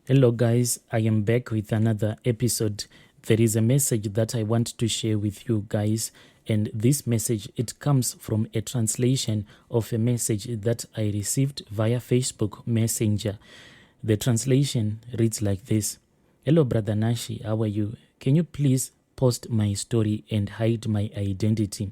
Hello guys, I am back with another episode. There is a message that I want to share with you guys, and this message, it comes from a translation of a message that I received via Facebook Messenger. The translation reads like this. Hello brother Nashi, how are you? Can you please post my story and hide my identity?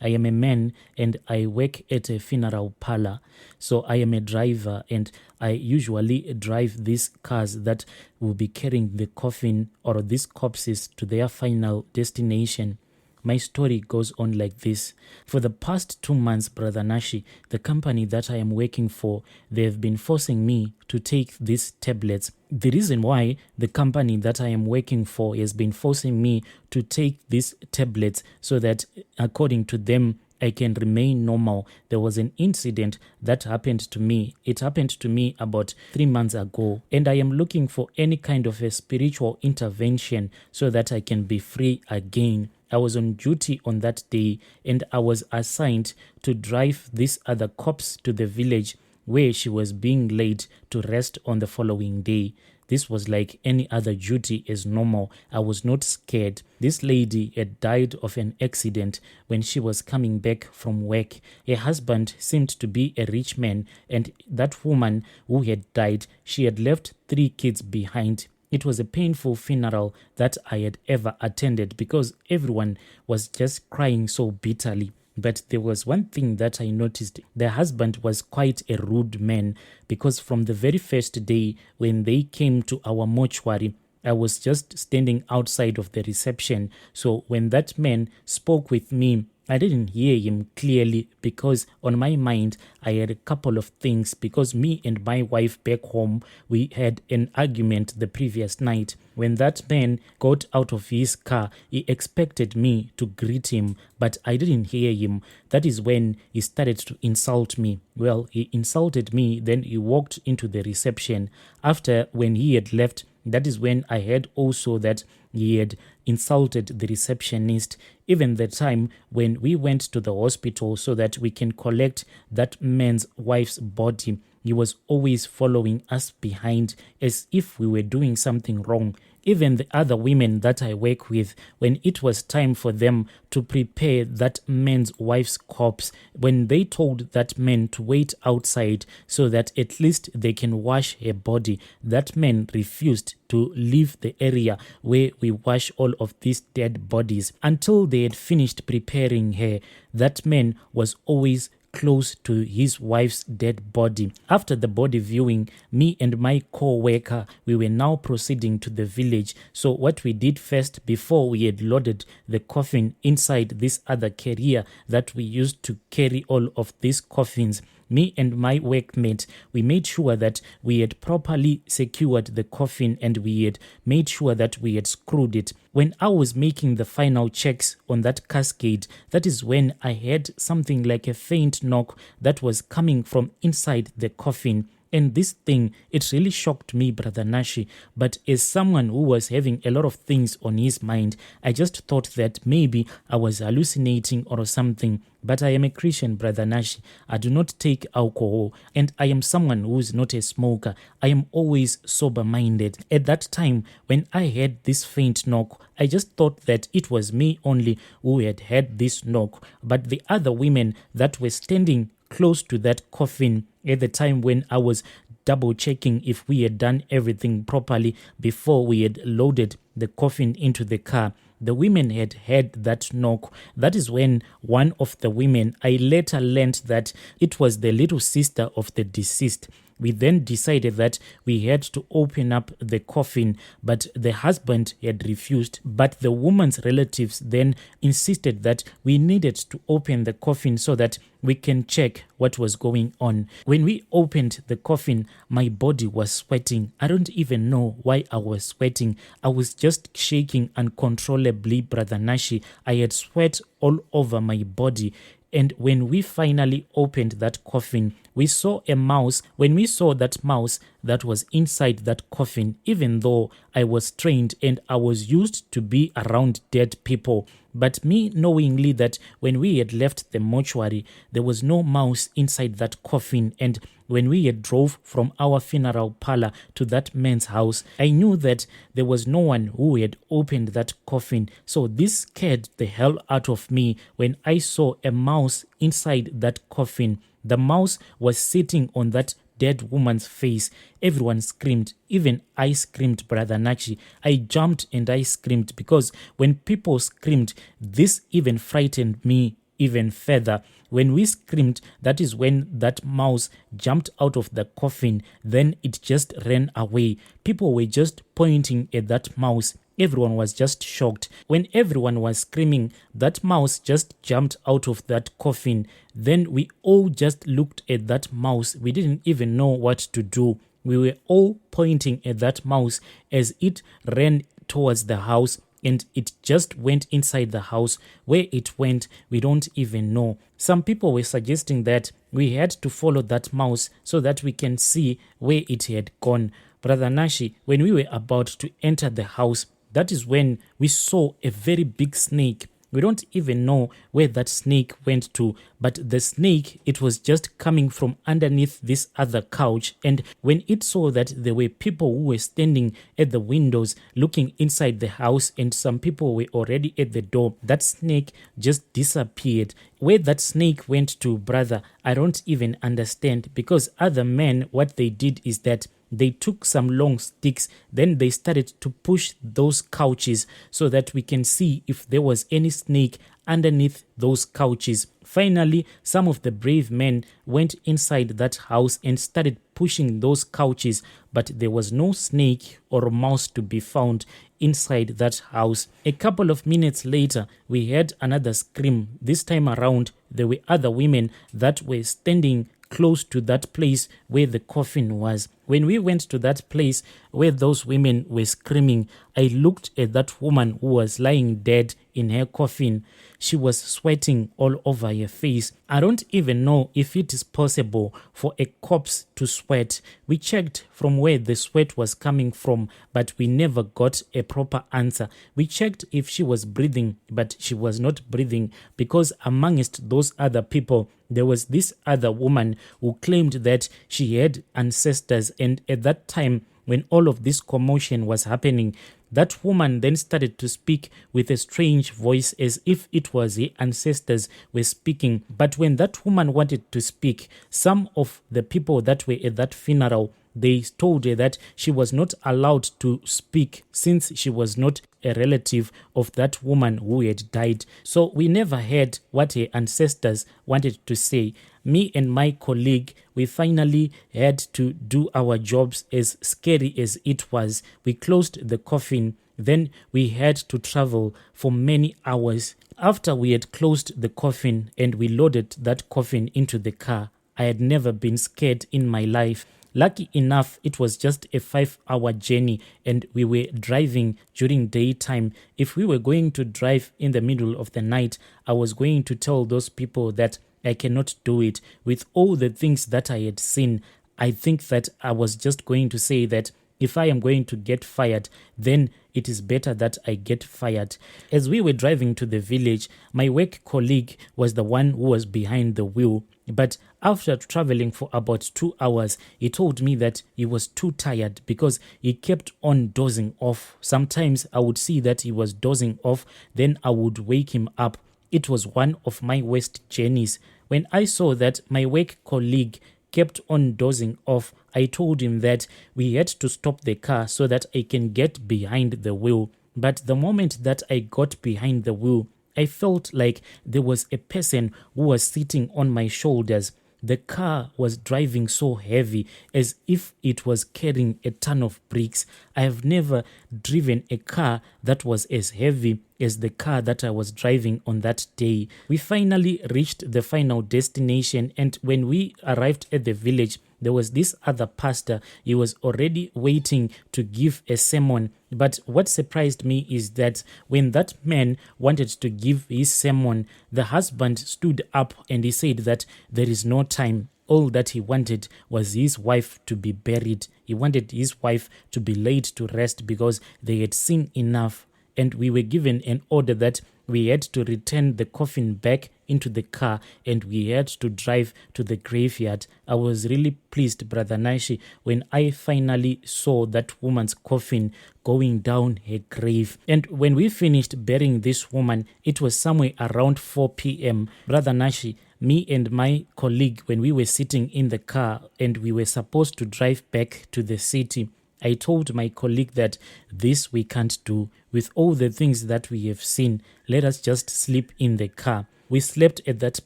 I am a man and I work at a funeral parlor. So I am a driver and I usually drive these cars that will be carrying the coffin or these corpses to their final destination. My story goes on like this. For the past 2 months, Brother Nashi, the company that I am working for, they have been forcing me to take these tablets. The reason why the company that I am working for has been forcing me to take these tablets so that, according to them, I can remain normal. There was an incident that happened to me. It happened to me about 3 months ago, and I am looking for any kind of a spiritual intervention so that I can be free again. I was on duty on that day and I was assigned to drive this other corpse to the village where she was being laid to rest on the following day. This was like any other duty as normal. I was not scared. This lady had died of an accident when she was coming back from work. Her husband seemed to be a rich man, and that woman who had died, she had left 3 kids behind. It was a painful funeral that I had ever attended because everyone was just crying so bitterly. But there was one thing that I noticed. The husband was quite a rude man because from the very first day when they came to our mortuary, I was just standing outside of the reception. So when that man spoke with me, I didn't hear him clearly because on my mind, I had a couple of things because me and my wife back home, we had an argument the previous night. When that man got out of his car, he expected me to greet him, but I didn't hear him. That is when he started to insult me. Well, he insulted me, then he walked into the reception. After, when he had left, that is when I heard also that he had insulted the receptionist. Even the time when we went to the hospital so that we can collect that man's wife's body, he was always following us behind as if we were doing something wrong. Even the other women that I work with, when it was time for them to prepare that man's wife's corpse, when they told that man to wait outside so that at least they can wash her body, that man refused to leave the area where we wash all of these dead bodies until they had finished preparing her. That man was always close to his wife's dead body. After the body viewing, me and my co-worker, we were now proceeding to the village. So what we did first, before we had loaded the coffin inside this other carrier that we used to carry all of these coffins, me and my workmate, we made sure that we had properly secured the coffin and we had made sure that we had screwed it. When I was making the final checks on that cascade, that is when I heard something like a faint knock that was coming from inside the coffin. And this thing, it really shocked me, Brother Nashi. But as someone who was having a lot of things on his mind, I just thought that maybe I was hallucinating or something. But I am a Christian, Brother Nashi. I do not take alcohol, and I am someone who is not a smoker. I am always sober-minded. At that time, when I heard this faint knock, I just thought that it was me only who had heard this knock. But the other women that were standing close to that coffin at the time when I was double checking if we had done everything properly before we had loaded the coffin into the car, the women had heard that knock. That is when one of the women, I later learned that it was the little sister of the deceased. We then decided that we had to open up the coffin, but the husband had refused. But the woman's relatives then insisted that we needed to open the coffin so that we can check what was going on. When we opened the coffin, my body was sweating. I don't even know why I was sweating. I was just shaking uncontrollably, Brother Nashi. I had sweat all over my body. And when we finally opened that coffin, we saw a mouse. When we saw that mouse, that was inside that coffin, even though I was trained and I was used to be around dead people. But me knowingly that when we had left the mortuary, there was no mouse inside that coffin, and when we had drove from our funeral parlor to that man's house, I knew that there was no one who had opened that coffin. So this scared the hell out of me when I saw a mouse inside that coffin. The mouse was sitting on that dead woman's face. Everyone screamed. Even I screamed, Brother Nachi. I jumped and I screamed because when people screamed, this even frightened me even further. When we screamed, that is when that mouse jumped out of the coffin. Then it just ran away. People were just pointing at that mouse. Everyone was just shocked. When everyone was screaming, that mouse just jumped out of that coffin. Then we all just looked at that mouse. We didn't even know what to do. We were all pointing at that mouse as it ran towards the house, and it just went inside the house. Where it went, we don't even know. Some people were suggesting that we had to follow that mouse so that we can see where it had gone. Brother Nashi, when we were about to enter the house, that is when we saw a very big snake. We don't even know where that snake went to, but the snake, it was just coming from underneath this other couch. And when it saw that there were people who were standing at the windows looking inside the house and some people were already at the door, that snake just disappeared. Where that snake went to, brother, I don't even understand, because other men, what they did is that they took some long sticks, then they started to push those couches so that we can see if there was any snake underneath those couches. Finally, some of the brave men went inside that house and started pushing those couches, but there was no snake or mouse to be found inside that house. A couple of minutes later, we heard another scream. This time around, there were other women that were standing close to that place where the coffin was. When we went to that place where those women were screaming, I looked at that woman who was lying dead in her coffin. She was sweating all over her face. I don't even know if it is possible for a corpse to sweat. We checked from where the sweat was coming from, but we never got a proper answer. We checked if she was breathing, but she was not breathing, because amongst those other people, there was this other woman who claimed that she had ancestors, and at that time when all of this commotion was happening, that woman then started to speak with a strange voice as if it was her ancestors were speaking. But when that woman wanted to speak, some of the people that were at that funeral, they told her that she was not allowed to speak since she was not a relative of that woman who had died. So we never heard what her ancestors wanted to say. Me and my colleague, we finally had to do our jobs, as scary as it was. We closed the coffin, then we had to travel for many hours. After we had closed the coffin and we loaded that coffin into the car, I had never been scared in my life. Lucky enough, it was just a 5-hour journey and we were driving during daytime. If we were going to drive in the middle of the night, I was going to tell those people that I cannot do it. With all the things that I had seen, I think that I was just going to say that if I am going to get fired, then it is better that I get fired. As we were driving to the village, my work colleague was the one who was behind the wheel. But after traveling for about 2 hours, he told me that he was too tired because he kept on dozing off. Sometimes I would see that he was dozing off, then I would wake him up. It was one of my worst journeys. When I saw that my work colleague kept on dozing off, I told him that we had to stop the car so that I can get behind the wheel. But the moment that I got behind the wheel, I felt like there was a person who was sitting on my shoulders. The car was driving so heavy as if it was carrying a ton of bricks. I have never driven a car that was as heavy as the car that I was driving on that day. We finally reached the final destination, and when we arrived at the village, there was this other pastor. He was already waiting to give a sermon. But what surprised me is that when that man wanted to give his sermon, the husband stood up and he said that there is no time. all that he wanted was his wife to be buried. He wanted his wife to be laid to rest because they had seen enough. And we were given an order that we had to return the coffin back into the car and we had to drive to the graveyard. I was really pleased, Brother Nashi, when I finally saw that woman's coffin going down her grave. And when we finished burying this woman, it was somewhere around 4 p.m. Brother Nashi, me and my colleague, when we were sitting in the car and we were supposed to drive back to the city, I told my colleague that this we can't do. With all the things that we have seen, let us just sleep in the car. We slept at that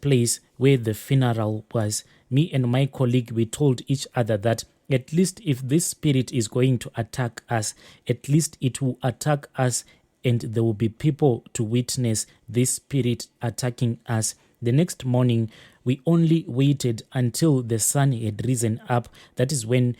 place where the funeral was. Me and my colleague, we told each other that at least if this spirit is going to attack us, at least it will attack us and there will be people to witness this spirit attacking us. The next morning, we only waited until the sun had risen up. That is when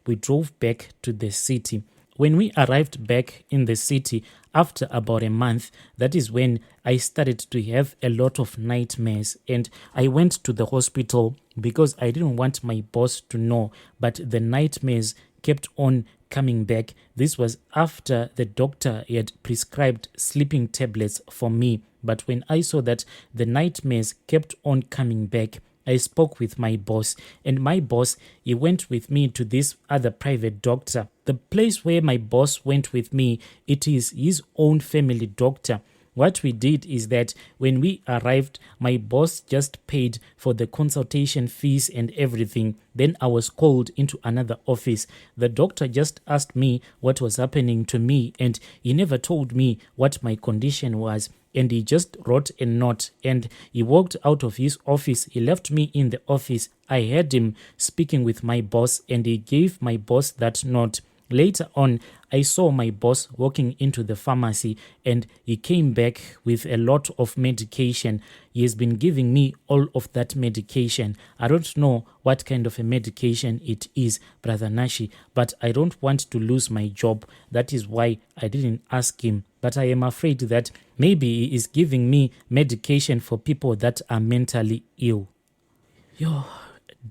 we drove back to the city. When we arrived back in the city after about a month, that is when I started to have a lot of nightmares. And I went to the hospital because I didn't want my boss to know, but the nightmares kept on coming back. This was after the doctor had prescribed sleeping tablets for me. But when I saw that the nightmares kept on coming back, I spoke with my boss, and my boss, he went with me to this other private doctor. The place where my boss went with me, it is his own family doctor. What we did is that when we arrived, my boss just paid for the consultation fees and everything. Then I was called into another office. The doctor just asked me what was happening to me, and he never told me what my condition was. And he just wrote a note and he walked out of his office. He left me in the office. I heard him speaking with my boss and he gave my boss that note. Later on, I saw my boss walking into the pharmacy and he came back with a lot of medication. He has been giving me all of that medication. I don't know what kind of a medication it is, Brother Nashi, but I don't want to lose my job. That is why I didn't ask him. But I am afraid that maybe he is giving me medication for people that are mentally ill.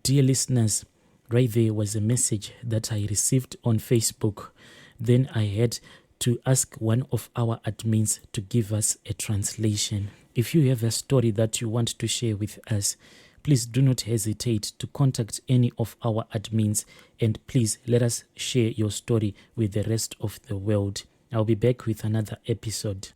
Dear listeners, right there was a message that I received on Facebook. Then I had to ask one of our admins to give us a translation. If you have a story that you want to share with us, please do not hesitate to contact any of our admins and please let us share your story with the rest of the world. I'll be back with another episode.